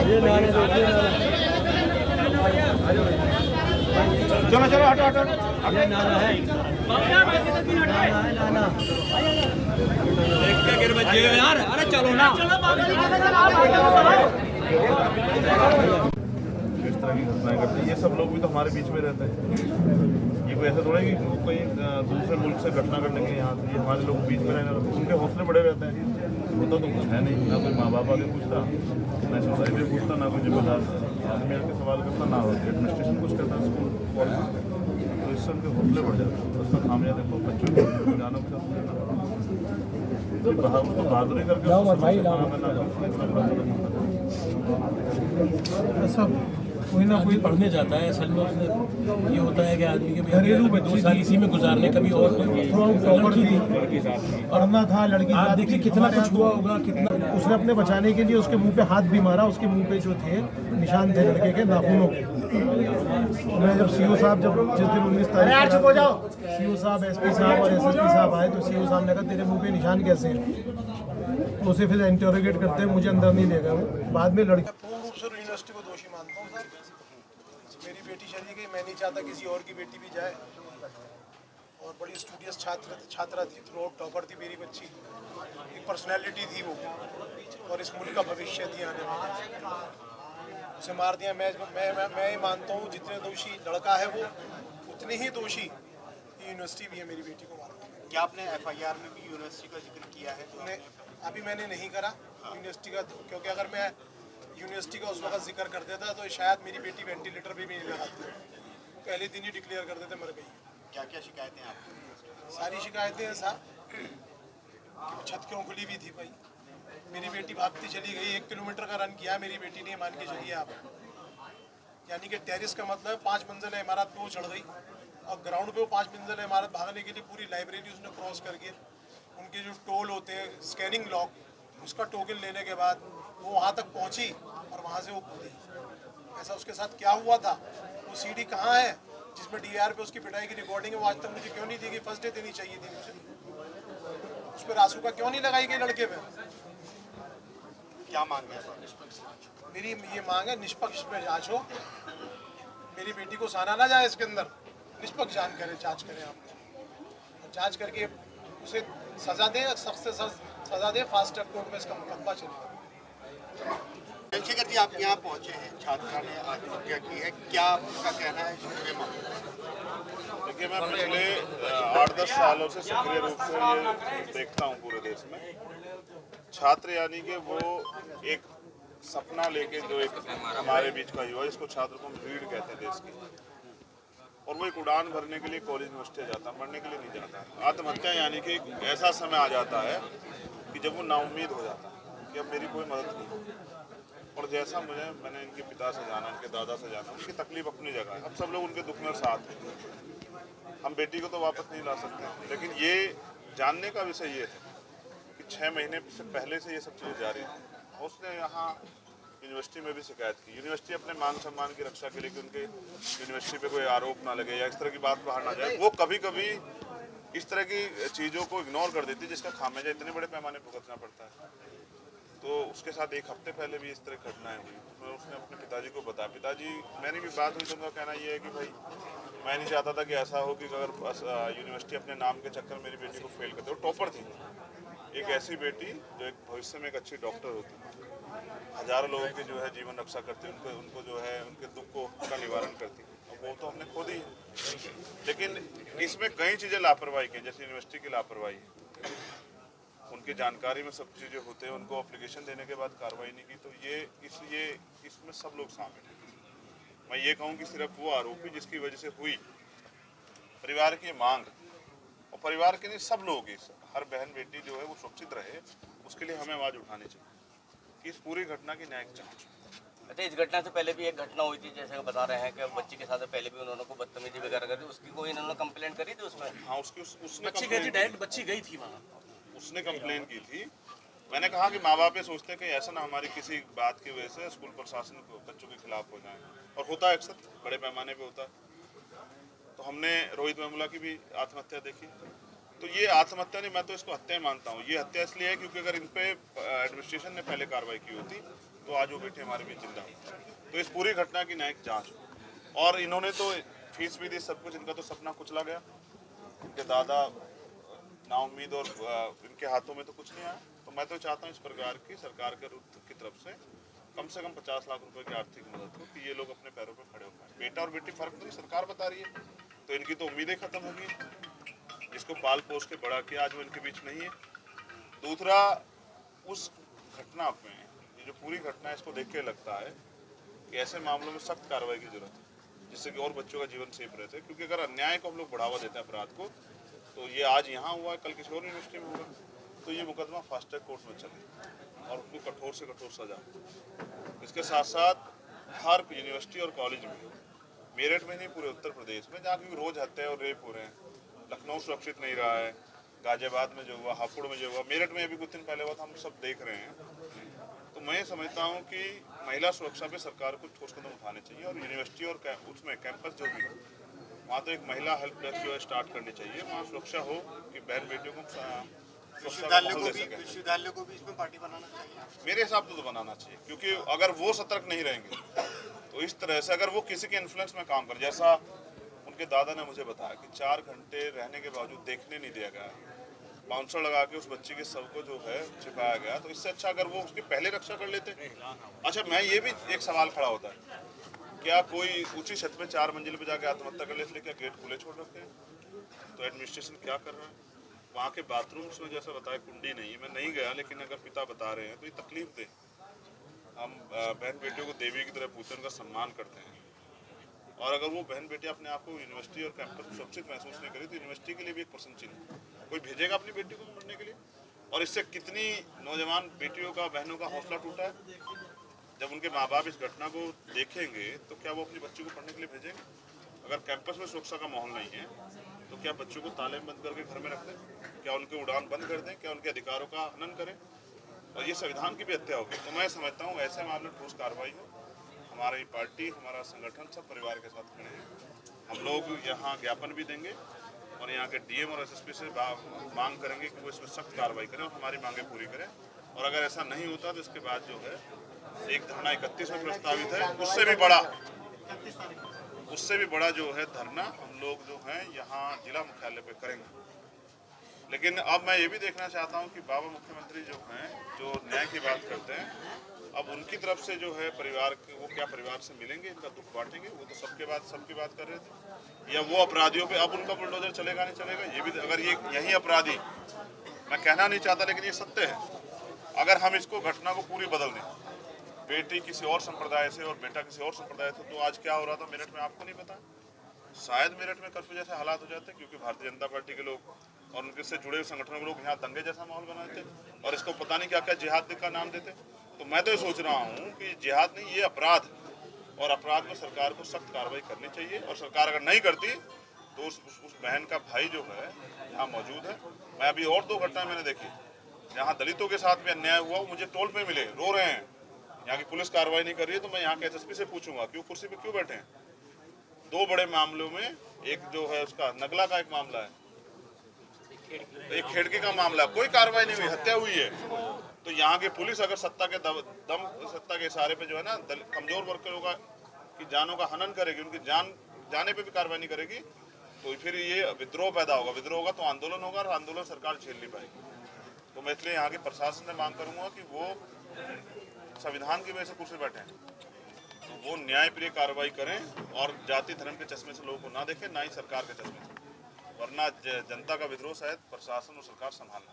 चलो चलो हटो हटो यार, अरे चलो ना। इस तरह की घटनाएं करते हैं, ये सब लोग भी तो हमारे बीच में रहते हैं। ये कोई ऐसा थोड़ा है कि कहीं दूसरे मुल्क से घटना करने के यहाँ ये हमारे लोग बीच में रहने लगते हैं। उनके हौसले बड़े रहते हैं। होता तो कुछ है नहीं, ना कोई माँ बाप आगे पूछता, ना सोसाइटी पूछता, ना कोई जिम्मेदार आदमी आके सवाल करता, ना हो एडमिनिस्ट्रेशन कुछ करता, स्कूल कॉलेज। तो इससे उनके हौसले बढ़ जाते हैं। उसका खामियाजा देखो बच्चों को जानों के साथ बहादुरी करके सब कोई ना कोई पढ़ने जाता है। असल में उसने ये होता है कि आदमी के घरेलू में 2 साल इसी में गुजारने, कभी और टॉपर थी, पढ़ना था, लड़की। आप देखिए कितना कुछ हुआ होगा, कितना उसने अपने बचाने के लिए उसके मुंह पे हाथ भी मारा। उसके मुंह पे जो थे निशान थे लड़के के नाखूनों के। मैं जब सीओ साहब जिस दिन 19 तारीख सीओ साहब, एसपी साहब और एसएसपी साहब आए तो सीओ साहब ने कहा तेरे मुंह पे निशान कैसे हैं। तो उसे फिर इंटरोगेट करते हैं, मुझे अंदर नहीं ले गए। बाद में लड़की पूर्ण रूप से यूनिवर्सिटी को दोषी मानता हूँ सर। मेरी बेटी चली गई, मैं नहीं चाहता किसी और की बेटी भी जाए। और बड़ी स्टूडियस छात्रा थी, थ्रू आउट टॉपर थी मेरी बच्ची। एक पर्सनैलिटी थी वो, और इस मुल्क का भविष्य थी आने वाला। उसे मार दिया। मैं ही मानता हूँ जितने दोषी लड़का है वो, उतने ही दोषी यूनिवर्सिटी भी है मेरी बेटी को मारने में। क्या आपने एफआईआर में भी यूनिवर्सिटी का जिक्र किया है? अभी मैंने नहीं करा यूनिवर्सिटी का, क्योंकि अगर मैं यूनिवर्सिटी का उस वक्त जिक्र कर देता तो शायद मेरी बेटी वेंटिलेटर भी नहीं लगाती। पहले दिन ही डिक्लेयर कर देते मर गई। क्या क्या शिकायतें आपकी? सारी शिकायतें हैं साहब। छत क्यों खुली हुई थी भाई? मेरी बेटी भागती चली गई, 1 किलोमीटर का रन किया मेरी बेटी ने, मान के चलिए आप। यानी कि टेरिस का मतलब 5 मंजिला इमारत पे वो चढ़ गई, और ग्राउंड पे वो 5 मंजिला इमारत भागने के लिए पूरी लाइब्रेरी उसने क्रॉस करके, उनके जो टोल होते हैं स्कैनिंग लॉक, उसका टोकन लेने के बाद वो वहाँ तक पहुँची और वहाँ से वो कूदी। ऐसा उसके साथ क्या हुआ था? वो सीडी कहाँ है जिसमें डीआर पे उसकी पिटाई की रिकॉर्डिंग है? वो आज तक मुझे क्यों नहीं दी गई? फर्स्ट डे देनी चाहिए थी मुझे। उस पर रासुका क्यों नहीं लगाई गई लड़के पे? क्या मांग है? मेरी ये मांग है निष्पक्ष पे जांच हो। मेरी बेटी को साना ना जाए इसके अंदर। निष्पक्ष जांच करें आप, जांच करके उसे सजा दे, सख्त से सख्त सजा दे। फास्ट ट्रैक कोर्ट में इसका मुकदमा चलेगा। चंद्रशेखर जी, आप यहाँ पहुँचे हैं, छात्रा ने आत्महत्या की है, क्या आपका कहना है इस पूरे मामले में? देखिए, मैं पिछले 8-10 सालों से सक्रिय रूप से ये देखता हूँ पूरे देश में। छात्र यानी कि वो एक सपना लेके जो एक हमारे बीच का युवा, जिसको छात्र को भीड़ कहते हैं देश की, और वो एक उड़ान भरने के लिए कॉलेज यूनिवर्सिटी जाता है, मरने के लिए नहीं जाता। आत्महत्या यानी कि एक ऐसा समय आ जाता है कि जब वो नाउम्मीद हो जाता है कि अब मेरी कोई मदद नहीं होगी। और जैसा मैंने इनके पिता से जाना, इनके दादा से जाना, उनकी तकलीफ अपनी जगह है। अब सब लोग उनके दुख में साथ हैं। हम बेटी को तो वापस नहीं ला सकते, लेकिन ये जानने का विषय ये है कि 6 महीने से पहले से ये सब चीज़ें जारी थी। उसने यहाँ यूनिवर्सिटी में भी शिकायत की। यूनिवर्सिटी अपने मान सम्मान की रक्षा के लिए कि उनके यूनिवर्सिटी पे कोई आरोप ना लगे या इस तरह की बात बाहर ना जाए, वो कभी कभी इस तरह की चीज़ों को इग्नोर कर देती है, जिसका खामियाजा इतने बड़े पैमाने पर भुगतना पड़ता है। तो उसके साथ 1 हफ्ते पहले भी इस तरह घटनाएं हुई। तो उसने अपने पिताजी को बताया। पिताजी, मैंने भी बात हुई तो उनका कहना ये है कि भाई मैं नहीं चाहता था कि ऐसा हो कि अगर यूनिवर्सिटी अपने नाम के चक्कर मेरी बेटी को फेल करते। वो टॉपर थी, एक ऐसी बेटी जो एक भविष्य में एक अच्छी डॉक्टर होती, हजारों लोगों की जो है जीवन रक्षा करती, उनको जो है उनके दुख का निवारण करती। और वो तो हमने खुद ही, लेकिन इसमें कई चीज़ें लापरवाही की, जैसे यूनिवर्सिटी की लापरवाही, उनकी जानकारी में सब चीज़ें होते हैं, उनको एप्लीकेशन देने के बाद कार्रवाई नहीं की। तो इसमें सब लोग शामिल हैं। मैं ये कहूँ कि सिर्फ वो आरोपी जिसकी वजह से हुई, परिवार की मांग, और परिवार के लिए सब लोग, हर बहन बेटी जो है वो सुरक्षित रहे, उसके लिए हमें आवाज़ उठानी चाहिए कि इस पूरी घटना की न्यायिक जांच। अच्छा, इस घटना से पहले भी एक घटना हुई थी, जैसे बता रहे हैं कि बच्ची के साथ पहले भी उन्होंने को बदतमीजी वगैरह कर दी, उसकी कोई इन्होंने कंप्लेंट करी थी उसमें? हाँ, उसने बच्ची गई थी, डायरेक्ट बच्ची गई थी वहाँ, उसने कंप्लेन की थी। मैंने कहा कि माँ बाप ये सोचते हैं कि ऐसा ना हमारी किसी बात की वजह से स्कूल प्रशासन को बच्चों के खिलाफ हो जाए, और होता है अक्सर, बड़े पैमाने पे होता है। तो हमने रोहित वेमुला की भी आत्महत्या देखी, तो ये आत्महत्या नहीं, मैं तो इसको हत्या मानता हूँ। ये हत्या इसलिए है क्योंकि अगर इन पे एडमिनिस्ट्रेशन ने पहले कार्रवाई की होती तो आज वो बेटे हमारे बीच जिंदा होते। तो इस पूरी घटना की न्यायिक जांच हो। और इन्होंने तो फीस भी दी, सब कुछ, इनका तो सपना कुचला गया। इनके दादा नाउम्मीद और इनके हाथों में तो कुछ नहीं आया। तो मैं तो चाहता हूँ इस प्रकार की सरकार के की तरफ से कम 50 लाख रुपए की आर्थिक मदद हो कि ये लोग अपने पैरों पर खड़े हो पाए। बेटा और बेटी फर्क नहीं सरकार बता रही है, तो इनकी तो उम्मीदें खत्म हो गई। जिसको पाल पोस के बड़ा किया आज वो इनके बीच नहीं है। दूसरा, उस घटना में ये जो पूरी घटना है इसको देख के लगता है कि ऐसे मामलों में सख्त कार्रवाई की जरूरत है, जिससे कि और बच्चों का जीवन सेफ रहता है। क्योंकि अगर अन्याय को हम लोग बढ़ावा देते हैं अपराध को, तो ये आज यहाँ हुआ है, कल किसी और यूनिवर्सिटी में होगा, तो ये मुकदमा फास्ट ट्रैक कोर्ट में चले और उनको कठोर से कठोर सजा। इसके साथ साथ हर यूनिवर्सिटी और कॉलेज में, मेरठ में नहीं पूरे उत्तर प्रदेश में, जहाँ की रोज हत्या और रेप हो रहे हैं, लखनऊ सुरक्षित नहीं रहा है, गाजियाबाद में जो हुआ, हापुड़ में जो हुआ, मेरठ में अभी कुछ दिन पहले हुआ था, हम सब देख रहे हैं। तो मैं समझता हूँ कि महिला सुरक्षा पे सरकार को ठोस कदम उठाने चाहिए और यूनिवर्सिटी और उसमें कैंपस जो भी, वहाँ तो एक महिला हेल्प डेस्क जो है स्टार्ट करनी चाहिए। वहाँ सुरक्षा हो कि बहन बेटियों को विश्वविद्यालय को भी इसमें पार्टी बनाना चाहिए। मेरे हिसाब से तो बनाना चाहिए, क्योंकि अगर वो सतर्क नहीं रहेंगे तो इस तरह से अगर वो किसी के इन्फ्लुएंस में काम कर, जैसा उनके दादा ने मुझे बताया कि 4 घंटे रहने के बावजूद देखने नहीं दिया गया, बाउंसर लगा के उस बच्ची के शव को जो है छिपाया गया, तो इससे अच्छा अगर वो उसकी पहले रक्षा कर लेते। अच्छा, मैं ये भी एक सवाल खड़ा होता है, क्या कोई ऊंची छत पे 4 मंजिल पे जाके आत्महत्या कर ले, इसलिए क्या गेट खुले छोड़ रखे हैं? तो एडमिनिस्ट्रेशन क्या कर रहा है? वहाँ के बाथरूम्स में जैसा बताया कुंडी नहीं है, मैं नहीं गया, लेकिन अगर पिता बता रहे हैं तो ये तकलीफ दे। हम बहन बेटियों को देवी की तरह पूछते हैं, उनका सम्मान करते हैं, और अगर वो बहन बेटी अपने आप को यूनिवर्सिटी और कैंपस में सुरक्षित महसूस नहीं करी तो यूनिवर्सिटी के लिए भी एक प्रश्न चिन्ह। कोई भेजेगा अपनी बेटी को पढ़ने के लिए? और इससे कितनी नौजवान बेटियों का, बहनों का हौसला टूटा है। जब उनके माँ बाप इस घटना को देखेंगे तो क्या वो अपनी बच्ची को पढ़ने के लिए भेजेंगे? अगर कैंपस में सुरक्षा का माहौल नहीं है तो क्या बच्चों को ताले बंद करके घर में रख दें? क्या उनके उड़ान बंद कर दें? क्या उनके अधिकारों का हनन करें? और ये संविधान की भी हत्या होगी। तो मैं समझता हूँ ऐसे मामले ठोस कार्रवाई हो। हमारी पार्टी, हमारा संगठन सब परिवार के साथ खड़े हैं। हम लोग यहाँ ज्ञापन भी देंगे और यहाँ के डीएम और एसएसपी से मांग करेंगे कि वो इसमें सख्त कार्रवाई करें और हमारी मांगे पूरी करें। और अगर ऐसा नहीं होता तो इसके बाद जो है एक धरना 31 में प्रस्तावित है, उससे भी बड़ा जो है धरना हम लोग जो है यहाँ जिला मुख्यालय पे करेंगे। लेकिन अब मैं ये भी देखना चाहता हूँ कि बाबा मुख्यमंत्री जो हैं, जो न्याय की बात करते हैं, अब उनकी तरफ से जो है परिवार के, वो क्या परिवार से मिलेंगे, इनका दुख बांटेंगे? वो तो सबकी बात कर रहे थे। या वो अपराधियों पे अब उनका बुलडोजर चलेगा नहीं चलेगा? ये भी, अगर ये यही अपराधी, मैं कहना नहीं चाहता लेकिन ये सत्य है, अगर हम इसको घटना को पूरी बदल दें, बेटी किसी और संप्रदाय से और बेटा किसी और संप्रदाय से, तो आज क्या हो रहा था मेरठ में आपको नहीं पता? शायद मेरठ में कर्फ्यू जैसे हालात हो जाते, क्योंकि भारतीय जनता पार्टी के लोग और उनके से जुड़े हुए संगठनों के लोग यहाँ दंगे जैसा माहौल बनाते और इसको पता नहीं क्या क्या जिहाद का नाम देते। तो मैं तो ये सोच रहा हूँ कि जिहाद नहीं, ये अपराध है और अपराध में सरकार को सख्त कार्रवाई करनी चाहिए। और सरकार अगर नहीं करती तो उस बहन का भाई जो है यहाँ मौजूद है। मैं अभी और 2 घटनाएं मैंने देखी जहाँ दलितों के साथ भी अन्याय हुआ, मुझे टोल पे मिले, रो रहे हैं, यहाँ की पुलिस कार्रवाई नहीं कर रही है। तो मैं यहाँ के एसएसपी से पूछूंगा कि वो कुर्सी पे क्यों बैठे हैं। 2 बड़े मामलों में, एक जो है उसका नगला का एक मामला है, एक खेड़की का मामला, कोई कार्रवाई नहीं हुई, हत्या हुई है। तो यहाँ की पुलिस अगर सत्ता के इशारे पे जो है ना कमजोर वर्गों का की जानों का हनन करेगी, उनकी जाने पे भी कार्रवाई नहीं करेगी, तो फिर ये विद्रोह पैदा होगा। विद्रोह होगा तो आंदोलन होगा और आंदोलन सरकार झेल नहीं पाएगी। तो मैं इसलिए यहाँ के प्रशासन से मांग करूंगा कि वो संविधान की वजह से कुर्सी बैठे हैं, तो वो न्यायप्रिय कार्रवाई करें और जाति धर्म के चश्मे से लोगों को ना देखें, ना ही सरकार के चश्मे से, वरना जनता का विद्रोह शायद प्रशासन और सरकार संभालना।